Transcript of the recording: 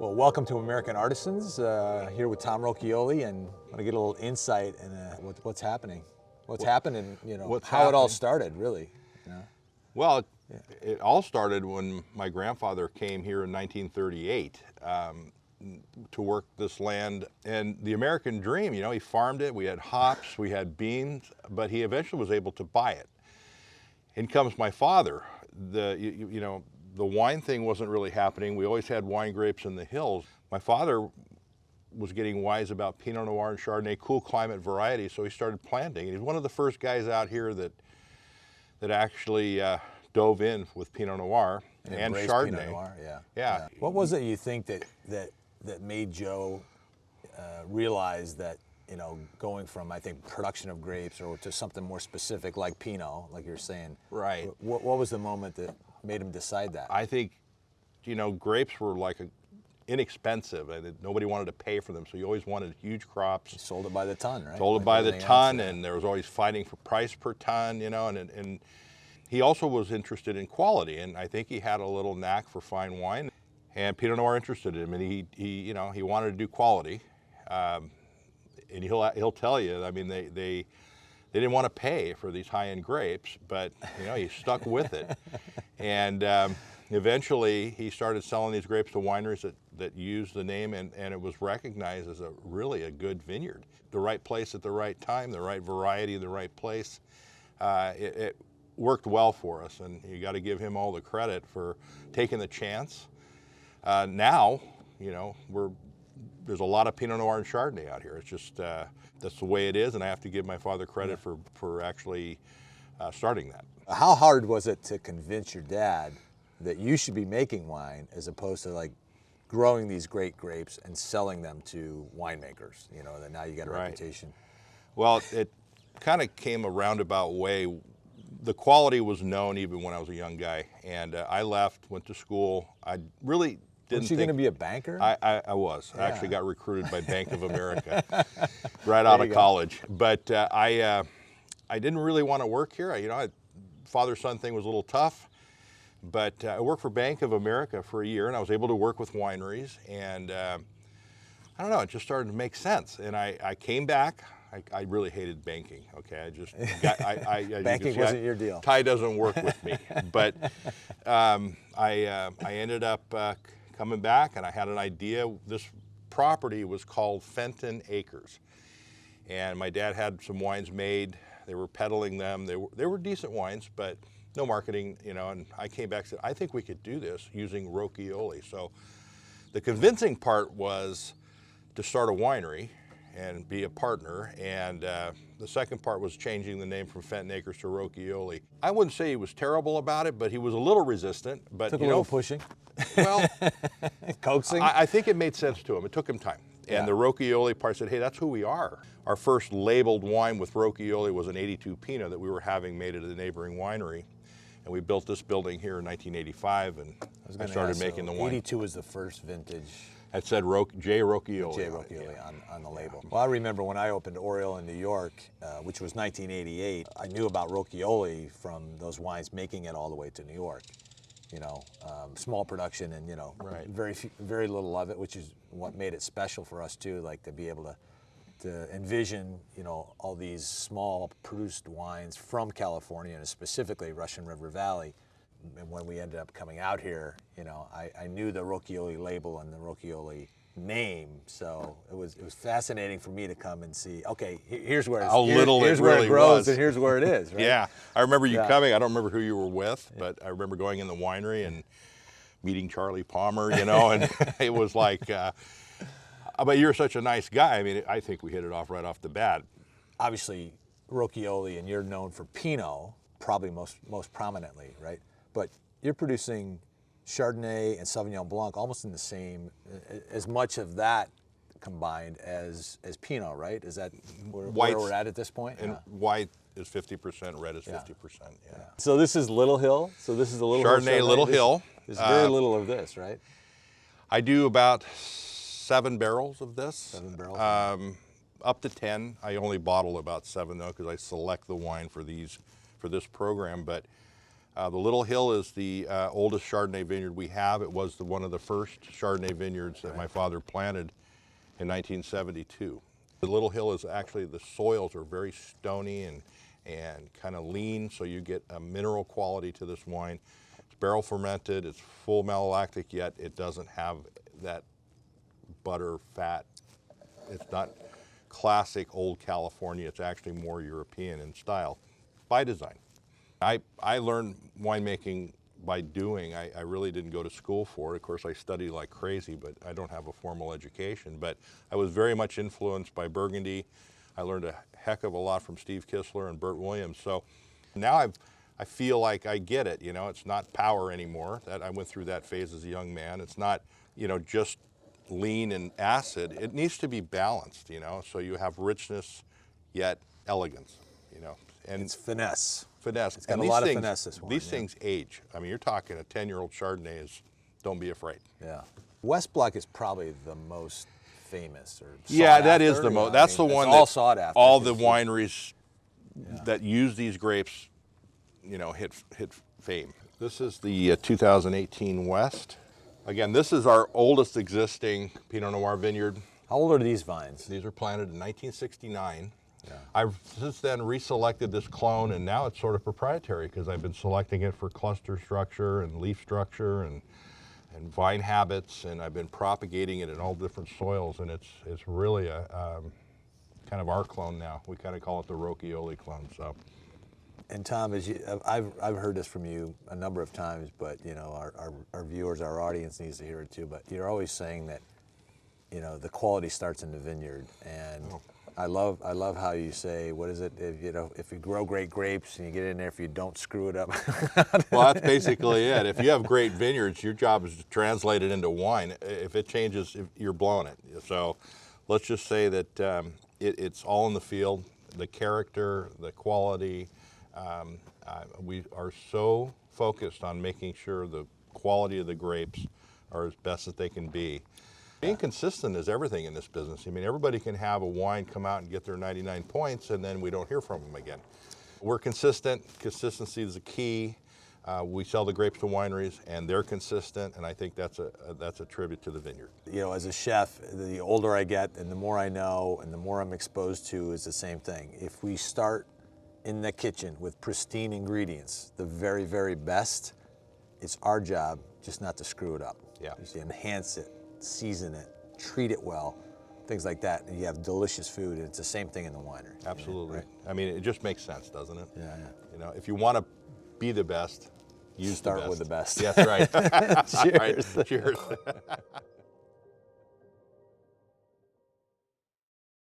Well, welcome to American Artisans, here with Tom Rochioli, and I want to get a little insight in what's happening. What's happening, how it all started, really. Well, it all started when my grandfather came here in 1938 to work this land. And the American dream, he farmed it. We had hops, we had beans, but he eventually was able to buy it. In comes my father. The wine thing wasn't really happening. We always had wine grapes in the hills. My father was getting wise about Pinot Noir and Chardonnay, cool climate varieties, so he started planting. And he's one of the first guys out here that actually dove in with Pinot Noir and Chardonnay. Pinot Noir, yeah. What was it you think that made Joe realize that, going from, I think, production of grapes or to something more specific like Pinot, like you're saying? Right. What was the moment that made him decide that? I think, grapes were like inexpensive. Nobody wanted to pay for them, so you always wanted huge crops. He sold it by the ton, right? Sold it by the ton, and there was always fighting for price per ton, and he also was interested in quality, and I think he had a little knack for fine wine, and Pinot Noir interested him, and he wanted to do quality, and he'll tell you, I mean, they didn't want to pay for these high-end grapes, but he stuck with it. And eventually he started selling these grapes to wineries that used the name, and it was recognized as really a good vineyard. The right place at the right time, the right variety in the right place. It worked well for us, and you got to give him all the credit for taking the chance. Now, there's a lot of Pinot Noir and Chardonnay out here. It's just, that's the way it is, and I have to give my father credit for actually starting that. How hard was it to convince your dad that you should be making wine as opposed to like growing these great grapes and selling them to winemakers, that now you got a reputation? Well, it kind of came a roundabout way. The quality was known even when I was a young guy, and I left, went to school. I really didn't think... Weren't you going to be a banker? I was. Yeah. I actually got recruited by Bank of America right out of college. But I didn't really want to work here. Father-son thing was a little tough. But I worked for Bank of America for a year, and I was able to work with wineries. And I don't know, it just started to make sense. And I came back. I really hated banking. Okay, banking wasn't your deal. Tie doesn't work with me. But I ended up coming back, and I had an idea. This property was called Fenton Acres, and my dad had some wines made. They were peddling them. They were decent wines, but no marketing. And I came back and said, I think we could do this using Rochioli. So the convincing part was to start a winery and be a partner, and the second part was changing the name from Fenton Acres to Rochioli. I wouldn't say he was terrible about it, but he was a little resistant. But took a little pushing. Well, coaxing. I think it made sense to him. It took him time. And the Rochioli part said, hey, that's who we are. Our first labeled wine with Rochioli was an 82 Pinot that we were having made at a neighboring winery. And we built this building here in 1985, and I started making the wine. 82 was the first vintage. It said J. Rochioli. J. Rochioli on the label. Well, I remember when I opened Aureole in New York, which was 1988, I knew about Rochioli from those wines making it all the way to New York. Small production and, very little of it, which is what made it special for us too, like to be able to envision, all these small produced wines from California and specifically Russian River Valley. And when we ended up coming out here, I knew the Rochioli label and the Rochioli name, so it was fascinating for me to come and see. Okay, here's where here's where it grows, and here's where it is. Right? Yeah, I remember you coming. I don't remember who you were with, but I remember going in the winery and meeting Charlie Palmer. And it was like, but you're such a nice guy. I mean, I think we hit it off right off the bat. Obviously, Rochioli, and you're known for Pinot, probably most prominently, right? But you're producing Chardonnay and Sauvignon Blanc almost in the same, as much of that combined as Pinot, right? Is that where we're at this point? And white is 50%, red is 50%. Yeah. So this is Little Hill. So this is a Little Chardonnay, Hill. Little Hill. There's very little of this, right? I do about 7 barrels of this. 7 barrels. Up to 10. I only bottle about 7 though, because I select the wine for this program. But The Little Hill is the oldest Chardonnay vineyard we have. It was one of the first Chardonnay vineyards that my father planted in 1972. The Little Hill is actually, the soils are very stony and kind of lean, so you get a mineral quality to this wine. It's barrel fermented, it's full malolactic, yet it doesn't have that butter fat. It's not classic old California, it's actually more European in style by design. I learned winemaking by doing. I really didn't go to school for it. Of course, I studied like crazy, but I don't have a formal education. But I was very much influenced by Burgundy. I learned a heck of a lot from Steve Kistler and Bert Williams. So now I feel like I get it. You know, it's not power anymore. I went through that phase as a young man. It's not, you know, just lean and acid. It needs to be balanced, you know, so you have richness yet elegance, you know. And It's finesse. finesse. It's got a lot of finesse, this wine, These yeah. things age. I mean, you're talking a 10-year-old Chardonnay is, don't be afraid. Yeah. West Block is probably the most famous or Yeah, sought that after, is the you know, most. That's I the mean, one it's all that sought after. all the 'cause wineries that use these grapes, you know, hit fame. This is the 2018 West. Again, this is our oldest existing Pinot Noir vineyard. How old are these vines? These were planted in 1969. Yeah. I've since then reselected this clone, and now it's sort of proprietary because I've been selecting it for cluster structure and leaf structure and vine habits, and I've been propagating it in all different soils, and it's really a kind of our clone now. We kind of call it the Rochioli clone. So. And Tom, I've heard this from you a number of times, but you know our viewers, our audience needs to hear it too. But you're always saying that, you know, the quality starts in the vineyard, and I love how you say, what is it? If you grow great grapes and you get in there, if you don't screw it up. Well, that's basically it. If you have great vineyards, your job is to translate it into wine. If it changes, you're blowing it. So let's just say that it's all in the field. The character, the quality. We are so focused on making sure the quality of the grapes are as best as they can be. Being consistent is everything in this business. I mean, everybody can have a wine come out and get their 99 points, and then we don't hear from them again. We're consistent. Consistency is the key. We sell the grapes to wineries, and they're consistent, and I think that's a tribute to the vineyard. You know, as a chef, the older I get and the more I know and the more I'm exposed to is the same thing. If we start in the kitchen with pristine ingredients, the very, very best, it's our job just not to screw it up. Yeah. Just enhance it, season it, treat it well, things like that, and you have delicious food, and it's the same thing in the winery. Absolutely. Right? I mean, it just makes sense, doesn't it? Yeah, yeah. You know, if you want to be the best, Start with the best. That's right. Cheers. All right. Cheers.